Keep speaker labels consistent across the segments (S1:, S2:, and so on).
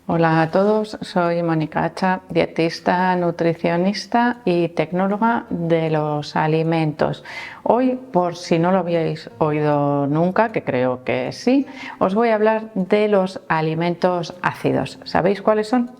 S1: Hola a todos, soy Mónica Hacha, dietista, nutricionista y tecnóloga de los alimentos. Hoy, por si no lo habíais oído nunca, que creo que sí, os voy a hablar de los alimentos ácidos. ¿Sabéis cuáles son?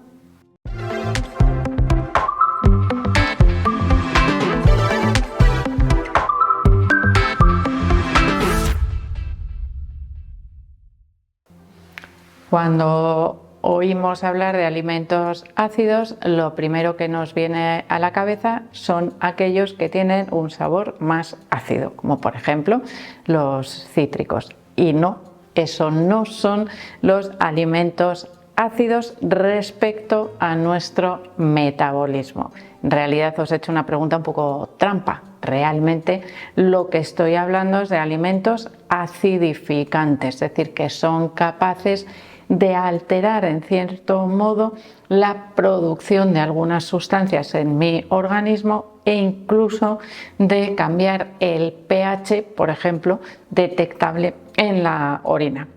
S1: Cuando oímos hablar de alimentos ácidos, lo primero que nos viene a la cabeza son aquellos que tienen un sabor más ácido, como por ejemplo los cítricos. Y no, eso no son los alimentos ácidos respecto a nuestro metabolismo. En realidad os he hecho una pregunta un poco trampa. Realmente lo que estoy hablando es de alimentos acidificantes, es decir, que son capaces de alterar en cierto modo la producción de algunas sustancias en mi organismo e incluso de cambiar el pH, por ejemplo, detectable en la orina.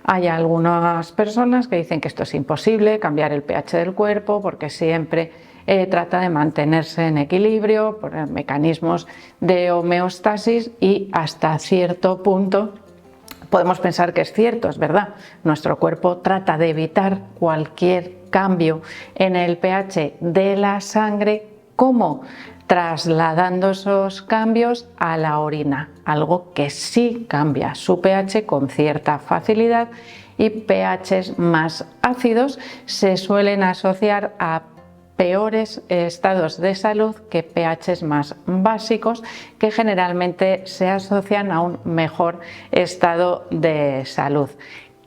S1: Hay algunas personas que dicen que esto es imposible, cambiar el pH del cuerpo, porque siempre trata de mantenerse en equilibrio por mecanismos de homeostasis y hasta cierto punto podemos pensar que es cierto, es verdad. Nuestro cuerpo trata de evitar cualquier cambio en el pH de la sangre. ¿Cómo? Trasladando esos cambios a la orina, algo que sí cambia su pH con cierta facilidad, y pHs más ácidos se suelen asociar a peores estados de salud que pHs más básicos, que generalmente se asocian a un mejor estado de salud.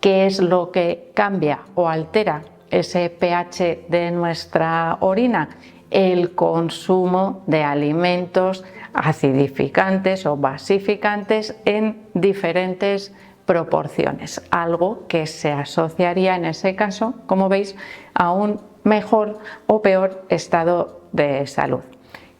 S1: ¿Qué es lo que cambia o altera ese pH de nuestra orina? El consumo de alimentos acidificantes o basificantes en diferentes proporciones, algo que se asociaría en ese caso, como veis, a un mejor o peor estado de salud.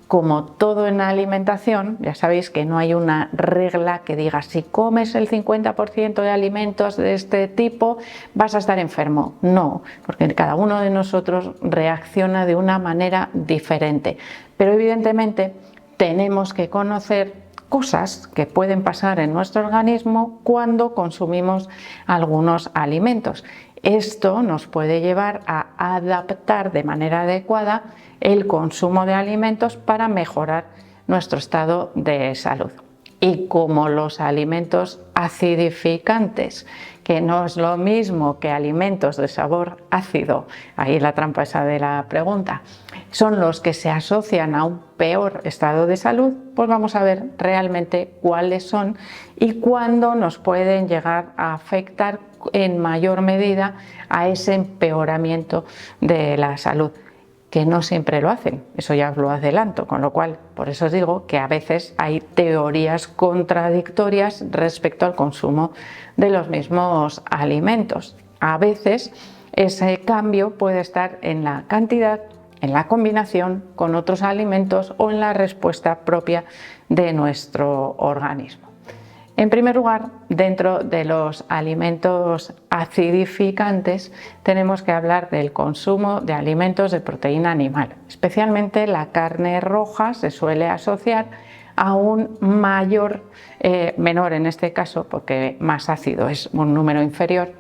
S1: Como todo en la alimentación, ya sabéis que no hay una regla que diga si comes el 50% de alimentos de este tipo vas a estar enfermo. No, porque cada uno de nosotros reacciona de una manera diferente. Pero evidentemente tenemos que conocer cosas que pueden pasar en nuestro organismo cuando consumimos algunos alimentos. Esto nos puede llevar a adaptar de manera adecuada el consumo de alimentos para mejorar nuestro estado de salud. Y como los alimentos acidificantes, que no es lo mismo que alimentos de sabor ácido, ahí la trampa esa de la pregunta, son los que se asocian a un peor estado de salud, pues vamos a ver realmente cuáles son y cuándo nos pueden llegar a afectar en mayor medida a ese empeoramiento de la salud, que no siempre lo hacen, eso ya os lo adelanto, con lo cual por eso os digo que a veces hay teorías contradictorias respecto al consumo de los mismos alimentos. A veces ese cambio puede estar en la cantidad, en la combinación con otros alimentos o en la respuesta propia de nuestro organismo. En primer lugar, dentro de los alimentos acidificantes tenemos que hablar del consumo de alimentos de proteína animal. Especialmente la carne roja se suele asociar a un menor en este caso, porque más ácido es un número inferior,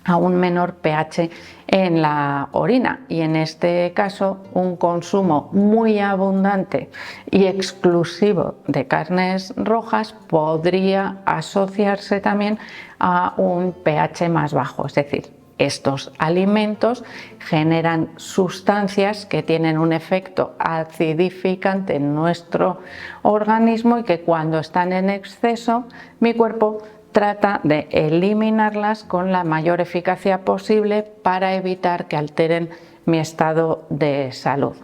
S1: a un menor pH en la orina, y en este caso un consumo muy abundante y exclusivo de carnes rojas podría asociarse también a un pH más bajo, es decir, estos alimentos generan sustancias que tienen un efecto acidificante en nuestro organismo y que cuando están en exceso mi cuerpo trata de eliminarlas con la mayor eficacia posible para evitar que alteren mi estado de salud.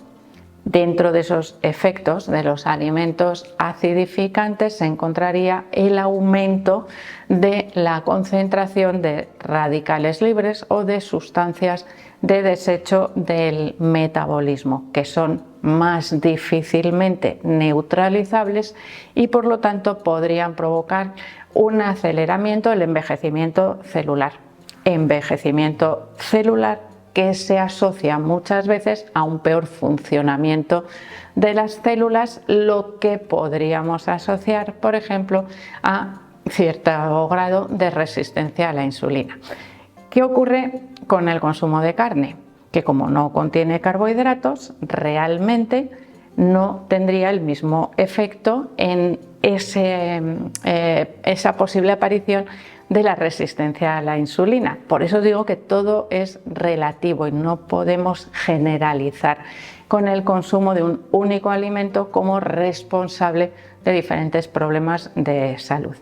S1: Dentro de esos efectos de los alimentos acidificantes se encontraría el aumento de la concentración de radicales libres o de sustancias de desecho del metabolismo, que son más difícilmente neutralizables y por lo tanto podrían provocar un aceleramiento del envejecimiento celular. Envejecimiento celular que se asocia muchas veces a un peor funcionamiento de las células, lo que podríamos asociar, por ejemplo, a cierto grado de resistencia a la insulina. ¿Qué ocurre con el consumo de carne? Que como no contiene carbohidratos, realmente no tendría el mismo efecto en esa posible aparición de la resistencia a la insulina. Por eso digo que todo es relativo y no podemos generalizar con el consumo de un único alimento como responsable de diferentes problemas de salud.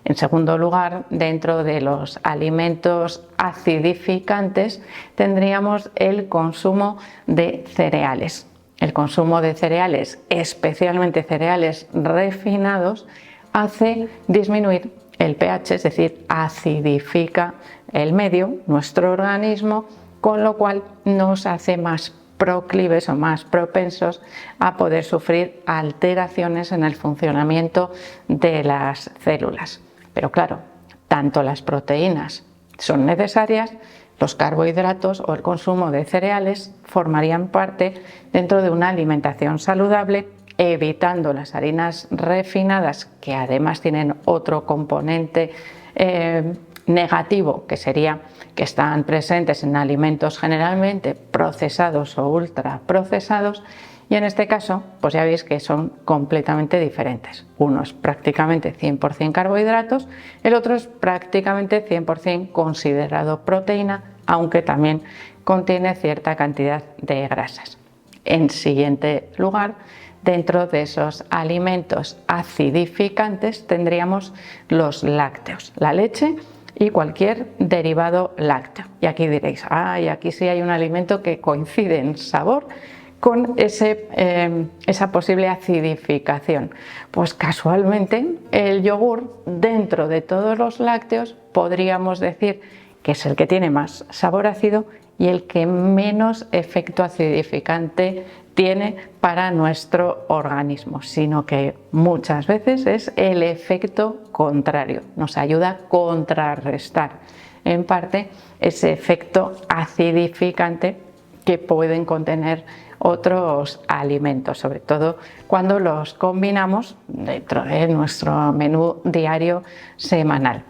S1: En segundo lugar, dentro de los alimentos acidificantes tendríamos el consumo de cereales. El consumo de cereales, especialmente cereales refinados, hace disminuir el pH, es decir, acidifica el medio, nuestro organismo, con lo cual nos hace más proclives o más propensos a poder sufrir alteraciones en el funcionamiento de las células. Pero claro, tanto las proteínas son necesarias, los carbohidratos o el consumo de cereales formarían parte dentro de una alimentación saludable, evitando las harinas refinadas, que además tienen otro componente negativo, que sería que están presentes en alimentos generalmente procesados o ultraprocesados, y en este caso pues ya veis que son completamente diferentes. Uno es prácticamente 100% carbohidratos, el otro es prácticamente 100% considerado proteína, aunque también contiene cierta cantidad de grasas. En siguiente lugar, dentro de esos alimentos acidificantes tendríamos los lácteos, la leche y cualquier derivado lácteo. Y aquí diréis, y aquí sí hay un alimento que coincide en sabor con esa posible acidificación. Pues casualmente el yogur, dentro de todos los lácteos, podríamos decir que es el que tiene más sabor ácido y el que menos efecto acidificante tiene para nuestro organismo, sino que muchas veces es el efecto contrario, nos ayuda a contrarrestar en parte ese efecto acidificante que pueden contener otros alimentos, sobre todo cuando los combinamos dentro de nuestro menú diario semanal.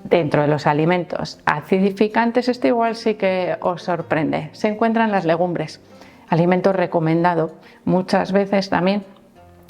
S1: Dentro de los alimentos acidificantes, esto igual sí que os sorprende, se encuentran las legumbres, alimento recomendado muchas veces también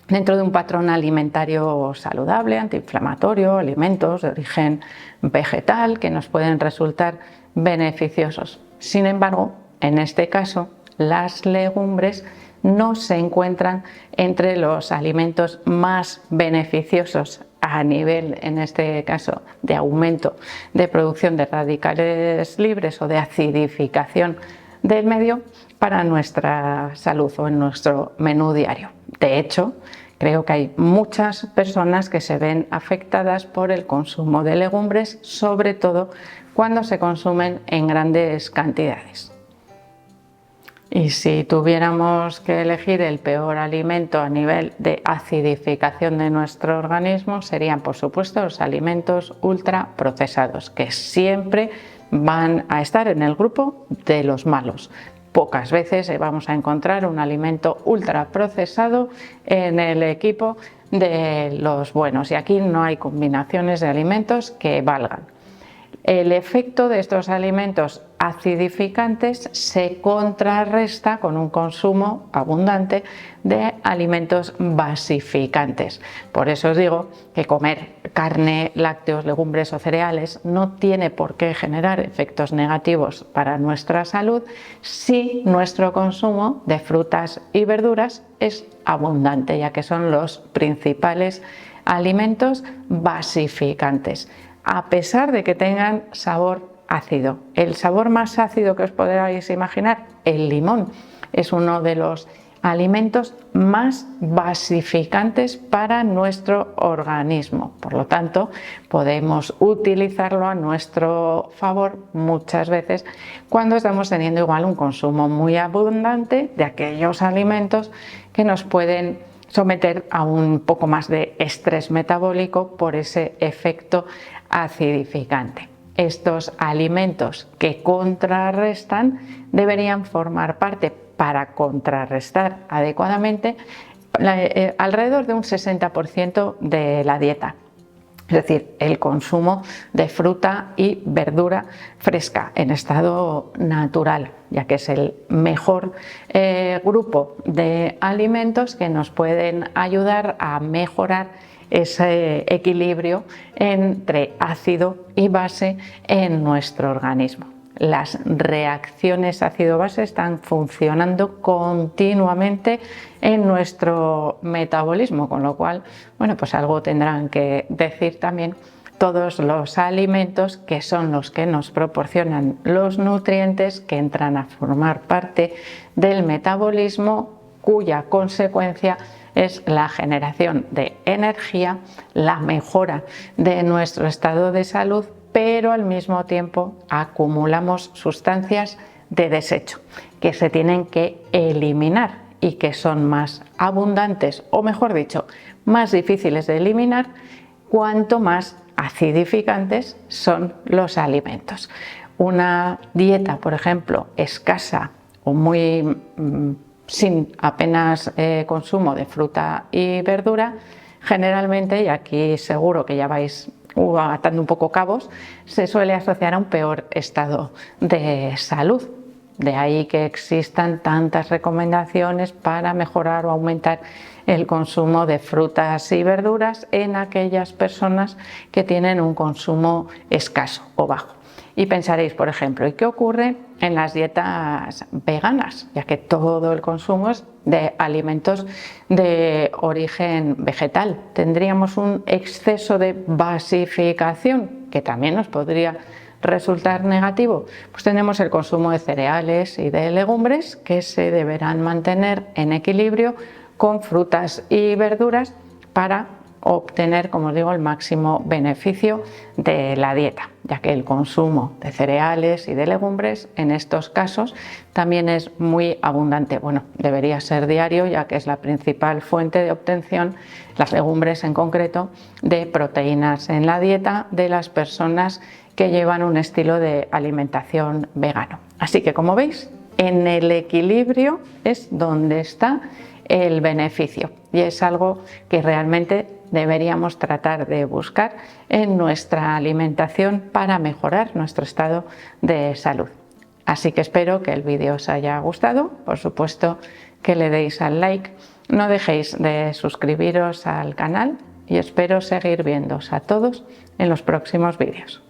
S1: dentro de un patrón alimentario saludable, antiinflamatorio, alimentos de origen vegetal que nos pueden resultar beneficiosos. Sin embargo, en este caso, las legumbres no se encuentran entre los alimentos más beneficiosos a nivel, en este caso, de aumento de producción de radicales libres o de acidificación del medio para nuestra salud o en nuestro menú diario. De hecho, creo que hay muchas personas que se ven afectadas por el consumo de legumbres, sobre todo cuando se consumen en grandes cantidades. Y si tuviéramos que elegir el peor alimento a nivel de acidificación de nuestro organismo, serían por supuesto los alimentos ultraprocesados, que siempre van a estar en el grupo de los malos. Pocas veces vamos a encontrar un alimento ultraprocesado en el equipo de los buenos, y aquí no hay combinaciones de alimentos que valgan. El efecto de estos alimentos acidificantes se contrarresta con un consumo abundante de alimentos basificantes. Por eso os digo que comer carne, lácteos, legumbres o cereales no tiene por qué generar efectos negativos para nuestra salud si nuestro consumo de frutas y verduras es abundante, ya que son los principales alimentos basificantes, a pesar de que tengan sabor ácido. El sabor más ácido que os podáis imaginar, el limón, es uno de los alimentos más basificantes para nuestro organismo. Por lo tanto, podemos utilizarlo a nuestro favor muchas veces cuando estamos teniendo igual un consumo muy abundante de aquellos alimentos que nos pueden someter a un poco más de estrés metabólico por ese efecto acidificante. estos alimentos que contrarrestan deberían formar parte, para contrarrestar adecuadamente, alrededor de un 60% de la dieta. Es decir, el consumo de fruta y verdura fresca en estado natural, ya que es el mejor grupo de alimentos que nos pueden ayudar a mejorar ese equilibrio entre ácido y base en nuestro organismo. Las reacciones ácido-base están funcionando continuamente en nuestro metabolismo, con lo cual, bueno, pues algo tendrán que decir también todos los alimentos que son los que nos proporcionan los nutrientes que entran a formar parte del metabolismo, cuya consecuencia es la generación de energía, la mejora de nuestro estado de salud, pero al mismo tiempo acumulamos sustancias de desecho que se tienen que eliminar y que son más abundantes, o mejor dicho, más difíciles de eliminar cuanto más acidificantes son los alimentos. Una dieta, por ejemplo, escasa o muy sin apenas consumo de fruta y verdura, generalmente, y aquí seguro que ya vais atando un poco cabos, se suele asociar a un peor estado de salud. De ahí que existan tantas recomendaciones para mejorar o aumentar el consumo de frutas y verduras en aquellas personas que tienen un consumo escaso o bajo. Y pensaréis, por ejemplo, ¿y qué ocurre en las dietas veganas? Ya que todo el consumo es de alimentos de origen vegetal. ¿Tendríamos un exceso de basificación que también nos podría resultar negativo? Pues tenemos el consumo de cereales y de legumbres que se deberán mantener en equilibrio con frutas y verduras para obtener, como os digo, el máximo beneficio de la dieta, ya que el consumo de cereales y de legumbres en estos casos también es muy abundante. Bueno, debería ser diario, ya que es la principal fuente de obtención, las legumbres en concreto, de proteínas en la dieta de las personas que llevan un estilo de alimentación vegano. Así que, como veis, en el equilibrio es donde está el beneficio, y es algo que realmente deberíamos tratar de buscar en nuestra alimentación para mejorar nuestro estado de salud. Así que espero que el vídeo os haya gustado, por supuesto que le deis al like, no dejéis de suscribiros al canal y espero seguir viéndoos a todos en los próximos vídeos.